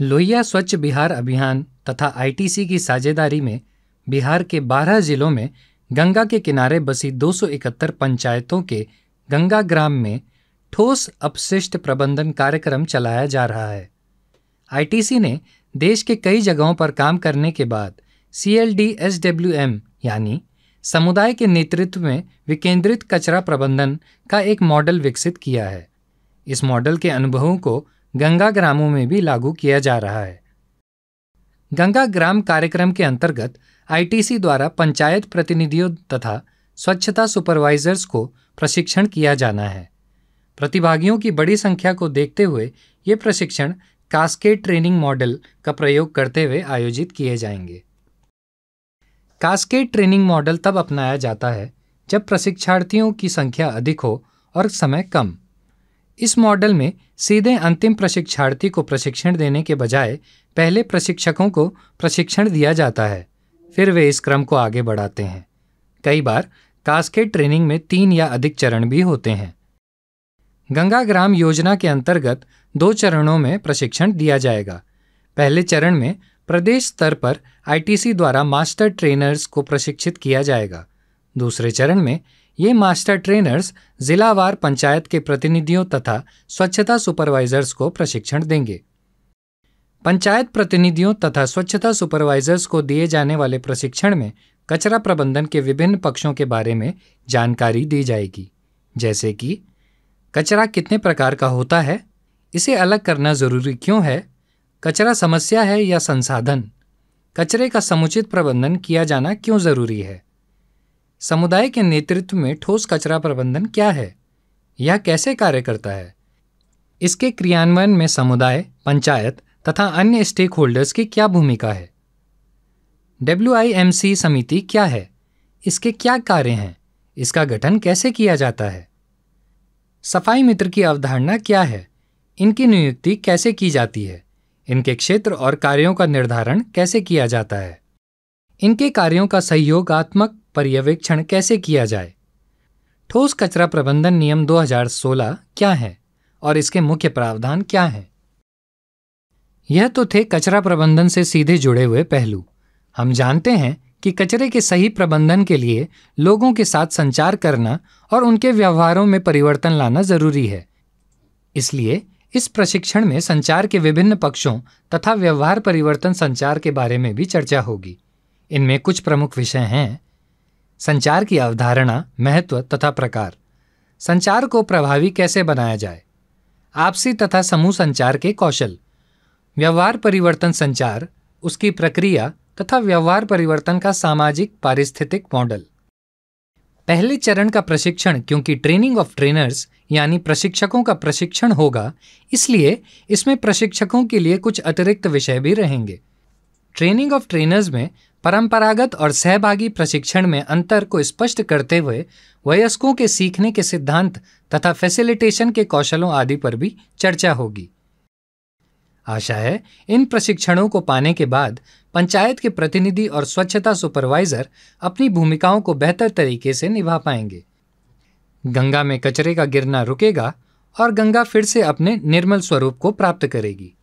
लोहिया स्वच्छ बिहार अभियान तथा आईटीसी की साझेदारी में बिहार के 12 जिलों में गंगा के किनारे बसी 271 पंचायतों के गंगा ग्राम में ठोस अपशिष्ट प्रबंधन कार्यक्रम चलाया जा रहा है। आईटीसी ने देश के कई जगहों पर काम करने के बाद CLDSWM यानी समुदाय के नेतृत्व में विकेंद्रित कचरा प्रबंधन का एक मॉडल विकसित किया है। इस मॉडल के अनुभवों को गंगा ग्रामों में भी लागू किया जा रहा है। गंगा ग्राम कार्यक्रम के अंतर्गत आईटीसी द्वारा पंचायत प्रतिनिधियों तथा स्वच्छता सुपरवाइजर्स को प्रशिक्षण किया जाना है। प्रतिभागियों की बड़ी संख्या को देखते हुए ये प्रशिक्षण कास्केड ट्रेनिंग मॉडल का प्रयोग करते हुए आयोजित किए जाएंगे। कास्केड ट्रेनिंग मॉडल तब अपनाया जाता है जब प्रशिक्षार्थियों की संख्या अधिक हो और समय कम। इस मॉडल में सीधे अंतिम प्रशिक्षार्थी को प्रशिक्षण देने के बजाय पहले प्रशिक्षकों को प्रशिक्षण दिया जाता है, फिर वे इस क्रम को आगे बढ़ाते हैं। कई बार कास्केड ट्रेनिंग में 3 या अधिक चरण भी होते हैं। गंगा ग्राम योजना के अंतर्गत 2 चरणों में प्रशिक्षण दिया जाएगा। पहले चरण में प्रदेश स्तर पर आईटीसी द्वारा मास्टर ट्रेनर्स को प्रशिक्षित किया जाएगा। दूसरे चरण में ये मास्टर ट्रेनर्स जिलावार पंचायत के प्रतिनिधियों तथा स्वच्छता सुपरवाइजर्स को प्रशिक्षण देंगे। पंचायत प्रतिनिधियों तथा स्वच्छता सुपरवाइजर्स को दिए जाने वाले प्रशिक्षण में कचरा प्रबंधन के विभिन्न पक्षों के बारे में जानकारी दी जाएगी, जैसे कि कचरा कितने प्रकार का होता है, इसे अलग करना जरूरी क्यों है, कचरा समस्या है या संसाधन, कचरे का समुचित प्रबंधन किया जाना क्यों जरूरी है, समुदाय के नेतृत्व में ठोस कचरा प्रबंधन क्या है, यह कैसे कार्य करता है, इसके क्रियान्वयन में समुदाय, पंचायत तथा अन्य स्टेक होल्डर्स की क्या भूमिका है, WIMC समिति क्या है, इसके क्या कार्य हैं, इसका गठन कैसे किया जाता है, सफाई मित्र की अवधारणा क्या है, इनकी नियुक्ति कैसे की जाती है, इनके क्षेत्र और कार्यों का निर्धारण कैसे किया जाता है, इनके कार्यों का सहयोगात्मक पर्यवेक्षण कैसे किया जाए, ठोस कचरा प्रबंधन नियम 2016 क्या है और इसके मुख्य प्रावधान क्या हैं। यह तो थे कचरा प्रबंधन से सीधे जुड़े हुए पहलू। हम जानते हैं कि कचरे के सही प्रबंधन के लिए लोगों के साथ संचार करना और उनके व्यवहारों में परिवर्तन लाना जरूरी है। इसलिए इस प्रशिक्षण में संचार के विभिन्न पक्षों तथा व्यवहार परिवर्तन संचार के बारे में भी चर्चा होगी। इनमें कुछ प्रमुख विषय हैं: संचार की अवधारणा, महत्व तथा प्रकार, संचार को प्रभावी कैसे बनाया जाए, आपसी तथा समूह संचार के कौशल, व्यवहार परिवर्तन संचार, उसकी प्रक्रिया तथा व्यवहार परिवर्तन का सामाजिक पारिस्थितिक मॉडल। पहले चरण का प्रशिक्षण, क्योंकि ट्रेनिंग ऑफ ट्रेनर्स यानी प्रशिक्षकों का प्रशिक्षण होगा, इसलिए इसमें प्रशिक्षकों के लिए कुछ अतिरिक्त विषय भी रहेंगे। ट्रेनिंग ऑफ ट्रेनर्स में परंपरागत और सहभागी प्रशिक्षण में अंतर को स्पष्ट करते हुए वयस्कों के सीखने के सिद्धांत तथा फैसिलिटेशन के कौशलों आदि पर भी चर्चा होगी। आशा है इन प्रशिक्षणों को पाने के बाद पंचायत के प्रतिनिधि और स्वच्छता सुपरवाइजर अपनी भूमिकाओं को बेहतर तरीके से निभा पाएंगे। गंगा में कचरे का गिरना रुकेगा और गंगा फिर से अपने निर्मल स्वरूप को प्राप्त करेगी।